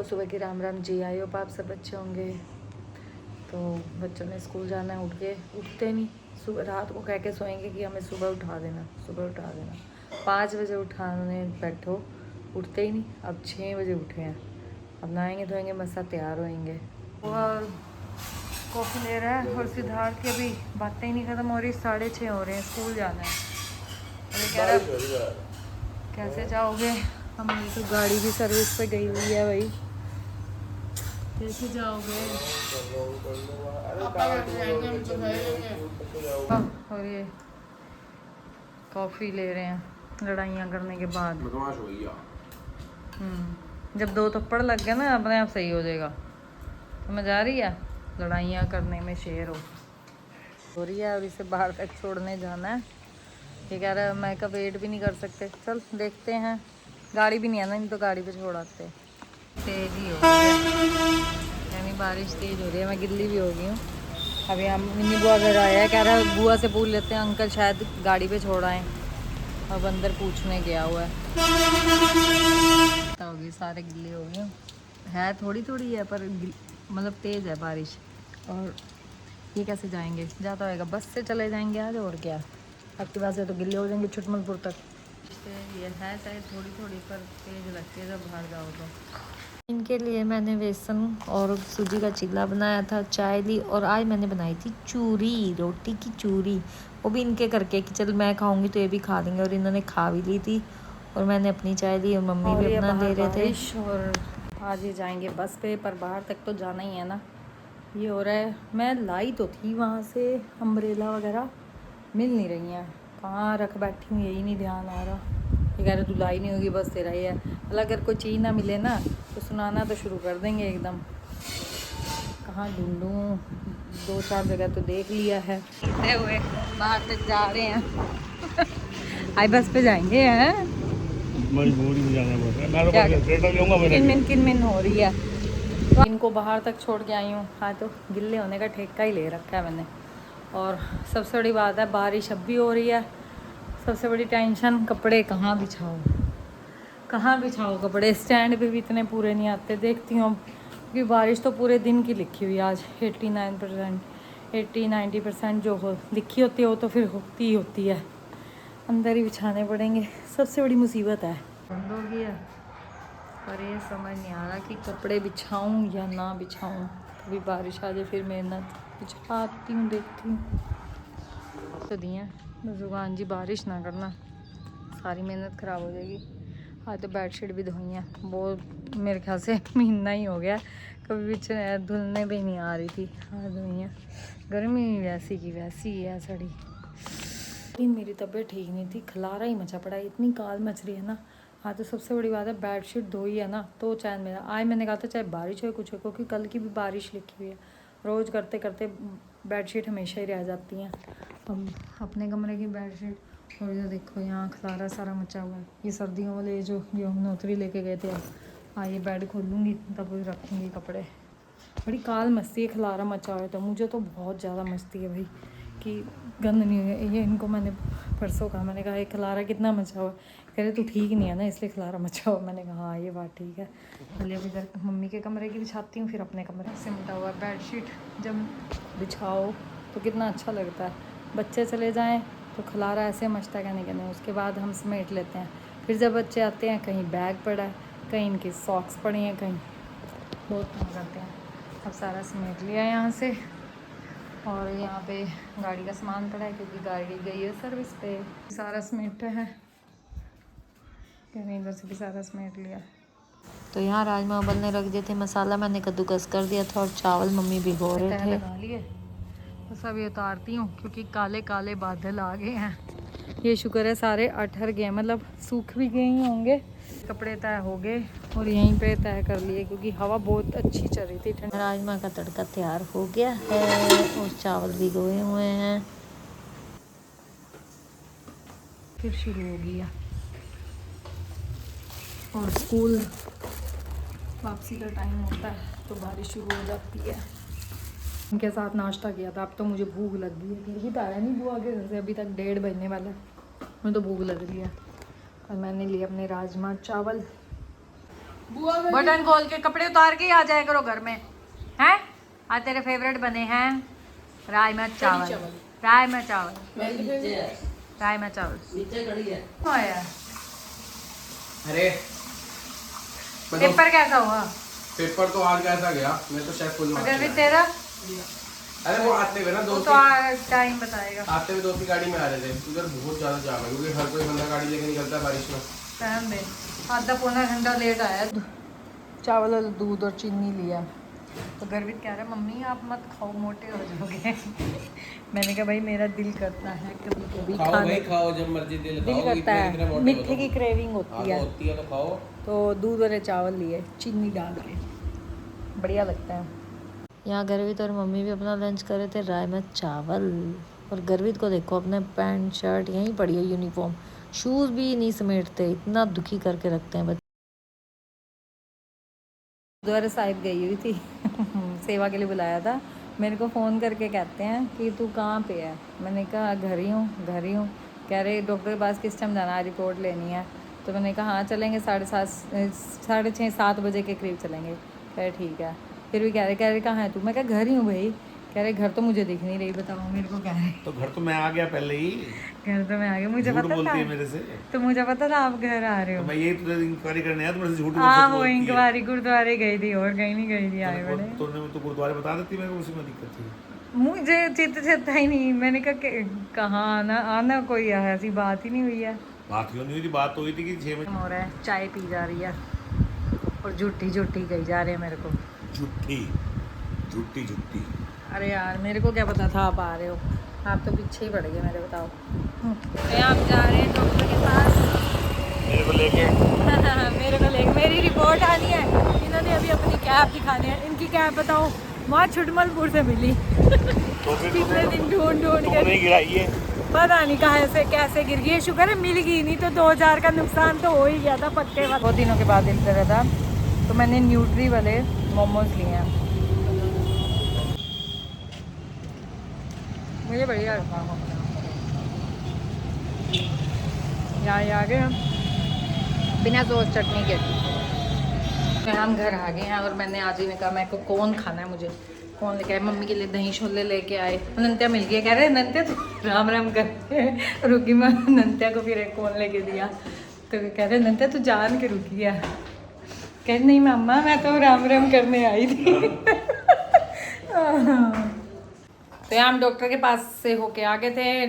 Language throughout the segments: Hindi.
सबको सुबह की राम राम जी। आई होप आप सब अच्छे होंगे। तो बच्चों ने स्कूल जाना है, उठते नहीं। सुबह रात को कह के सोएंगे कि हमें सुबह उठा देना, सुबह उठा देना। 5 बजे उठाने बैठो, उठते ही नहीं। अब 6 बजे उठे हैं। अब नहाएंगे धोएंगे, मसा तैयार होएंगे। और कॉफ़ी ले रहा है और सिद्धार्थ की अभी बातें ही नहीं ख़त्म हो रही। 6:30 हो रहे हैं, स्कूल जाना है। अभी कह रहा कैसे जाओगे, हमारी तो गाड़ी भी सर्विस पे गई हुई है भाई, कैसे जाओगे। और ये कॉफ़ी ले रहे हैं लड़ाइयाँ करने के बाद। जब 2 थप्पड़ लग गए ना, अपने आप सही हो जाएगा। समझ आ रही है, लड़ाइयाँ करने में शेर हो रही है। और इसे बाहर तक छोड़ने जाना है। ये कह रहा है मैं का वेट भी नहीं कर सकते। चल देखते हैं, गाड़ी भी नहीं है ना, नहीं तो गाड़ी पे छोड़ाते। तेज ही हो रही है, यानी बारिश तेज हो रही है। मैं गिल्ली भी हो गई हूँ। अभी हम मिनी बुआ घर आया है, कह रहा है बुआ से पूछ लेते हैं, अंकल शायद गाड़ी पे छोड़ाएं। अब अंदर पूछने गया हुआ है। होगी सारे गिल्ले हो गए है, थोड़ी थोड़ी है पर मतलब तेज़ है बारिश। और ये कैसे जाएंगे, जाता होएगा बस से चले जाएंगे आज, और क्या। आपकी बात से तो गिल्ले हो जाएंगे छुटमलपुर तक। ये है चाहे थोड़ी थोड़ी पर तेज लगती है जब बाहर जाओ तो। इनके लिए मैंने बेसन और सूजी का चिल्ला बनाया था, चाय ली, और आज मैंने बनाई थी चूरी, रोटी की चूरी। वो भी इनके करके कि चल मैं खाऊंगी तो ये भी खा लेंगे, और इन्होंने खा भी ली थी। और मैंने अपनी चाय ली और मम्मी भी अपना ले रहे थे। और आज ये जाएंगे बस पे, पर बाहर तक तो जाना ही है ना। ये हो रहा है, मैं लाई तो थी वहाँ से अम्ब्रेला वगैरह, मिल नहीं रही हैं, कहाँ रख बैठी हूँ यही नहीं ध्यान आ रहा। ये कह रहे तू लाई नहीं होगी, बस तेरा ही है। अगर कोई चीज़ ना मिले ना तो सुनाना तो शुरू कर देंगे एकदम। कहाँ ढूंढूं, 2-4 जगह तो देख लिया है। इतने हुए बाहर तक जा रहे हैं। आई बस पे जाएंगे हैं, मजबूरी में जाना पड़ रहा है। किन हो रही है। तो इनको बाहर तक छोड़ के आई हूँ। हाँ तो गिल्ले होने का ठेका ही ले रखा है मैंने। और सबसे बड़ी बात है, बारिश अब भी हो रही है। सबसे बड़ी टेंशन, कपड़े कहाँ बिछाओ, कहाँ बिछाओ कपड़े। स्टैंड पे भी इतने पूरे नहीं आते। देखती हूँ क्योंकि बारिश तो पूरे दिन की लिखी हुई है आज। 89%, 80-90% जो हो लिखी होती है वो तो फिर होती ही होती है। अंदर ही बिछाने पड़ेंगे, सबसे बड़ी मुसीबत है। बंद हो गई है, पर ये समझ नहीं आ रहा कि कपड़े बिछाऊं या ना बिछाऊं। अभी बारिश आ जाए फिर मेहनत, बिछाती हूँ, देखती हूँ। तो दिए भगवान जी बारिश ना करना, सारी मेहनत ख़राब हो जाएगी। आज तो बेडशीट भी धोई हैं, वो मेरे ख्याल से महीना ही हो गया, कभी भी धुलने भी नहीं आ रही थी। आज धोई हैं। गर्मी वैसी की वैसी है सड़ी। मेरी तबीयत ठीक नहीं थी, खलारा ही मचा पड़ा, इतनी काल मच रही है ना। हाँ तो सबसे बड़ी बात है, बेडशीट धोई है ना तो चैन मेरा। आज मैंने कहा था चाहे बारिश हो कुछ हो, क्योंकि कल की भी बारिश लिखी हुई है। रोज़ करते करते बेडशीट हमेशा ही रह जाती हैं। अब अपने कमरे की बेडशीट, और ये देखो यहाँ खलारा सारा मचा हुआ है। ये सर्दियों वाले जो यमुनोत्री लेके गए थे, अब हाँ ये बेड खोलूँगी तब रखूँगी कपड़े। बड़ी काल मस्ती है, खलारा मचा हुआ है। तो मुझे तो बहुत ज़्यादा मस्ती है भाई कि गंद नहीं हुई। ये इनको मैंने परसों कहा, मैंने कहा ये खलारा कितना मचा हुआ। कह रहे तू ठीक नहीं है ना इसलिए खलारा मचा हुआ। मैंने कहा हाँ ये बात ठीक है। पहले अभी इधर मम्मी के कमरे की बिछाती हूँ, फिर अपने कमरे से मिटा हुआ बेडशीट जब बिछाओ तो कितना अच्छा लगता है। बच्चे चले जाएँ तो खलारा ऐसे मचता है कहने के नहीं, उसके बाद हम समेट लेते हैं। फिर जब बच्चे आते हैं, कहीं बैग पड़ा है, कहीं इनके सॉक्स पड़े हैं, कहीं बहुत तंग करते हैं। अब सारा समेट लिया यहाँ से, और यहाँ पे गाड़ी का सामान पड़ा है क्योंकि गाड़ी गई है सर्विस पे। सारा समेटा है, कहीं इधर से भी सारा समेट लिया। तो यहाँ राजमा उबलने रख दिए थे, मसाला मैंने कद्दूकस कर दिया था, और चावल मम्मी भिगो रहे थे। लगा लिए बस अभी उतारती हूँ क्योंकि काले काले बादल आ गए हैं। ये शुक्र है सारे अटहर गए, मतलब सूख भी गए ही होंगे। कपड़े तय हो गए और यहीं पे तय कर लिए क्योंकि हवा बहुत अच्छी चल रही थी। ठंडा राजमा का तड़का तैयार हो गया है और चावल भी गोए हुए हैं। फिर शुरू हो गया और स्कूल वापसी का टाइम होता है तो बारिश शुरू हो जाती है। उनके साथ नाश्ता किया था, अब तो मुझे भूख लग गई है। फिर भी तारा नहीं बुआ के घर से, अभी तक 1:30 बजने वाला है, मुझे तो भूख लग रही है। और मैंने लिए अपने राजमा चावल, बटन खोल के कपड़े उतार के ही आ जाया करो घर में हैं। आज तेरे फेवरेट बने हैं राजमा चावल। राजमा चावल राजमा चावल नीचे खड़ी है। अरे पेपर कैसा हुआ? पेपर तो आज कैसा गया, मैं तो शेफ फुल अगर भी तेरा अरे वो आते हुए ना वो दोस्त तो टाइम बताएगा। आते हुए दोस्त की गाड़ी में आ रहे थे, उधर बहुत ज्यादा जाम है क्योंकि हर कोई बंदा गाड़ी लेके निकलता है बारिश में। टाइम दे आधा पौना घंटा लेट आया। चावल और दूध और चीनी लिया तो गर्वित कह रहा है मम्मी आप मत खाओ मोटे हो जाओगे। मैंने कहा भाई मेरा दिल करता है कभी कभी खाओ खाने भाई खाओ, जब मर्जी दिल खाओ, करता इतने इतने है, मोटे मीठे हो की तो। क्रेविंग होती है। होती है तो खाओ। तो दूध वाले चावल लिए चीनी डाल के, बढ़िया लगता है। यहाँ गर्वित और मम्मी भी अपना लंच कर रहे थे राजमा चावल। और गर्वित को देखो अपने पैंट शर्ट यहीं पड़ी है यूनिफॉर्म, शूज़ भी नहीं समेटते, इतना दुखी करके रखते हैं बच्चे। गुरुद्वारा साहिब गई हुई थी सेवा के लिए बुलाया था। मेरे को फ़ोन करके कहते हैं कि तू कहाँ पे है। मैंने कहा घर ही हूँ घर ही हूँ। कह रहे डॉक्टर के पास किस टाइम जाना है, रिपोर्ट लेनी है। तो मैंने कहा हाँ चलेंगे 6:30-7 बजे के करीब चलेंगे। कह रहे ठीक है। फिर भी कह रहे कहाँ है तू? मैं कहा घर ही हूँ भाई। कह रहे घर तो मुझे दिख नहीं रही, बताओ मेरे को। कह रहे तो घर तो मैं आ गया पहले ही। घर तो मैं आ गई, मुझे झूठ पता बोलती था। है मेरे से। तो मुझे पता था आप घर आ रहे तो हो। मैं यही तुझे इंक्वायरी करने आया, तुमसे झूठ हाँ वो बोलती है। इंक्वायरी गुरुद्वारे गई थी और कहीं नहीं गई थी। आए बड़े तूने तो गुरुद्वारे बता देती, मेरे को उसी में दिक्कत थी। मुझे चित चेता ही नहीं। मैंने कहा कहाँ आना आना कोई ऐसी बात ही नहीं हुई है। बात क्यों नहीं हुई थी? बात तो हुई थी कि 6 बजे। हो रहा है चाय पी जा रही है और झूठी झूठी गई जा रहे हैं मेरे को। झूठी झूठी झूठी। अरे यार मेरे को क्या पता था आप आ रहे हो, आप तो पीछे ही पड़ गए मेरे। बताओ तो आप जा रहे हैं डॉक्टर के पास मेरे को लेके मेरे को लेके मेरी रिपोर्ट आनी है। इन्होंने अभी अपनी कैब दिखानी है। इनकी कैब बताओ वहाँ छुटमलपुर से मिली। तो फिर कितने दिन ढूंढ तूने के गिराई है। पता नहीं कहाँ से कैसे गिर गई। शुक्र है मिल गई, नहीं तो 2000 का नुकसान तो हो ही गया था पक्के वाला। बहुत दिनों के बाद दिल कर रहा था तो मैंने न्यूट्री वाले मोमोज लिए हैं। मुझे बढ़िया लगा। यहाँ आ गए हम बिना सॉस चटनी के। हम घर आ गए हैं और मैंने आज ही ने कहा मेरे को कौन खाना है। मुझे कौन लेके आए? मम्मी के लिए दही छोले लेके आए। नंत्या मिल गया। कह रहे नंत्या तो राम राम करते रुकी। मैं नंत्या को फिर एक कौन लेके दिया तो कह रहे नंत्या तू जान के रुकी है। कह नहीं मम्मा मैं तो राम राम करने आई थी। तो यहाँ हम डॉक्टर के पास से होके आ गए थे।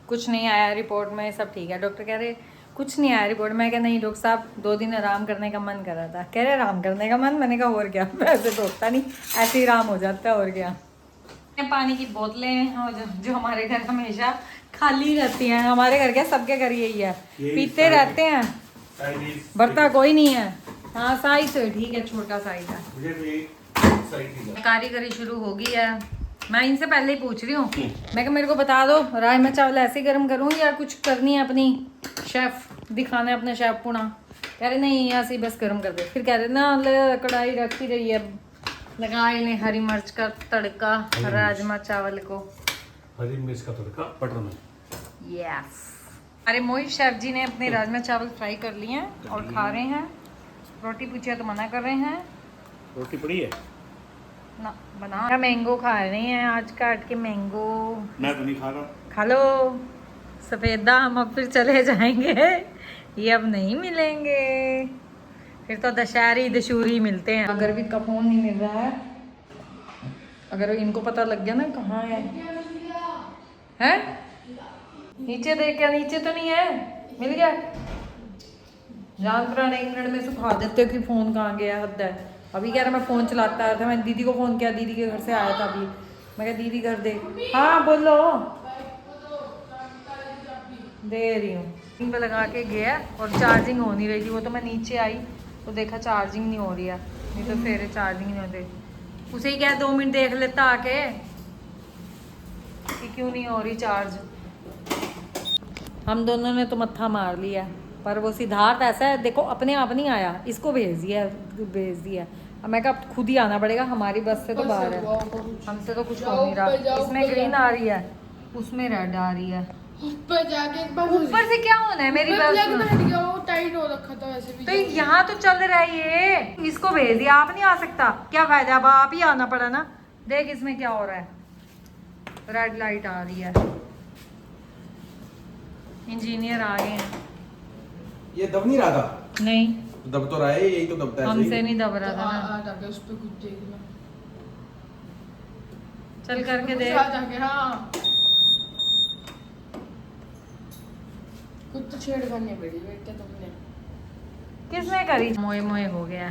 कुछ नहीं आया रिपोर्ट में, सब ठीक है। डॉक्टर कह रहे कुछ नहीं आया रिपोर्ट में। क्या नहीं डॉक्टर साहब 2 दिन आराम करने का मन कर रहा था। कह रहे आराम करने का मन? मैंने कहा और क्या, वैसे तो होता नहीं, ऐसे ही आराम हो जाता है और क्या। पानी की बोतलें और जो हमारे घर हमेशा खाली रहती हैं। हमारे घर क्या सबके घर यही है, पीते रहते हैं, बरता कोई नहीं है। हाँ साइज तो ठीक है, छोटा साइज है। कारीगरी शुरू हो गई है। मैं इनसे पहले ही पूछ रही हूँ, मैं कहा मेरे को बता दो राजमा चावल ऐसे गर्म करूँ या कुछ करनी है अपनी शेफ दिखाना है अपना शेफ पुणा। कह रहे नहीं ऐसे ही बस गर्म कर दे। फिर कह रहे ना कढ़ाई रखी रही है, लगा इन्हें हरी मिर्च का तड़का राजमा चावल को। हरी मिर्च का तड़का बटर में। यस। अरे मोहित शेफ जी ने अपने राजमा चावल फ्राई कर लिए हैं और खा रहे हैं। रोटी पूछिए तो मना कर रहे हैं। रोटी पड़ी है ना बना। मैंगो खा रहे हैं आज काट के मैंगो। मैं तो नहीं खा रहा। खा लो सफ़ेदा। हम अब फिर चले जाएंगे, ये अब नहीं मिलेंगे। फिर तो दशहरी दशूरी मिलते हैं। अगर भी का फोन नहीं मिल रहा है, अगर इनको पता लग गया ना कहाँ है, हैं? नीचे देख क्या? नीचे तो नहीं है, मिल गया। जान पुराने 1 मिनट में सुखा देते हो कि फ़ोन कहाँ गया। हद है। अभी कह रहा मैं फ़ोन चलाता था, मैंने दीदी को फ़ोन किया, दीदी के घर से आया था अभी। मैं कहा दीदी घर दे। हाँ बोलो, दे रही हूँ। इन पर लगा के गया और चार्जिंग हो नहीं रही थी। वो तो मैं नीचे आई तो देखा चार्जिंग नहीं हो रही है, नहीं तो फिर चार्जिंग नहीं होती। उसे ही क्या 2 मिनट देख लेता आके कि क्यों नहीं हो रही चार्ज। हम दोनों ने तो मत्था मार लिया, पर वो सिद्धार्थ ऐसा है देखो अपने आप नहीं आया, इसको भेज दिया। अब मैं कहा खुद ही आना पड़ेगा, हमारी बस से तो बाहर है, हमसे तो कुछ हो नहीं रहा। इसमें ग्रीन आ रही है, उसमें रेड आ रही है। ऊपर जाके एक बार ऊपर से क्या होना है? मेरी बस प्लग हट गया, वो टाइट हो रखा था वैसे भी। तो यहाँ तो चल रहा है ये, इसको भेज दिया, आप नहीं आ सकता, क्या फायदा, अब आप ही आना पड़ा ना। देख इसमें क्या हो रहा है, रेड लाइट आ रही है, इंजीनियर आ गए हैं। ये दब नहीं रहा था? नहीं दब तो रहा है, यही तो दबता है। हमसे नहीं दब रहा था ना। जाके उस पे कुछ देखना, चल करके कुछ देख। आ जाके, हाँ कुछ तो छेड़खानी पड़ी बेटे तुमने। किसने करी? मोए मोए हो गया।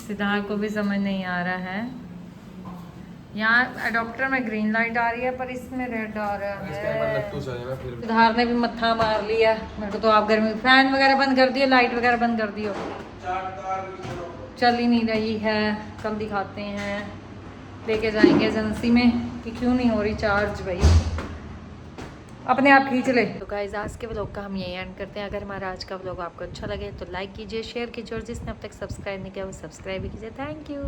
सिद्धार्थ को भी समझ नहीं आ रहा है। यहाँ अडॉप्टर में ग्रीन लाइट आ रही है पर इसमें रेड आ रहा इस टाइम पर है। लट्टू सा है ना फिर। सिद्धार्थ ने भी मत्था मार लिया। मेरे को तो आप गर्मी, फैन वगैरह बंद कर दियो, लाइट वगैरह बंद कर दियो, चल ही नहीं रही है। कल दिखाते हैं, लेके जाएंगे एजेंसी में कि क्यों नहीं हो रही चार्ज भाई, अपने आप खींच ले। तो गाइस आज के व्लॉग का हम यही एंड करते हैं। अगर हमारा आज का व्लॉग आपको अच्छा लगे तो लाइक कीजिए, शेयर कीजिए, और जिसने अब तक सब्सक्राइब नहीं किया वो सब्सक्राइब भी कीजिए। Thank you.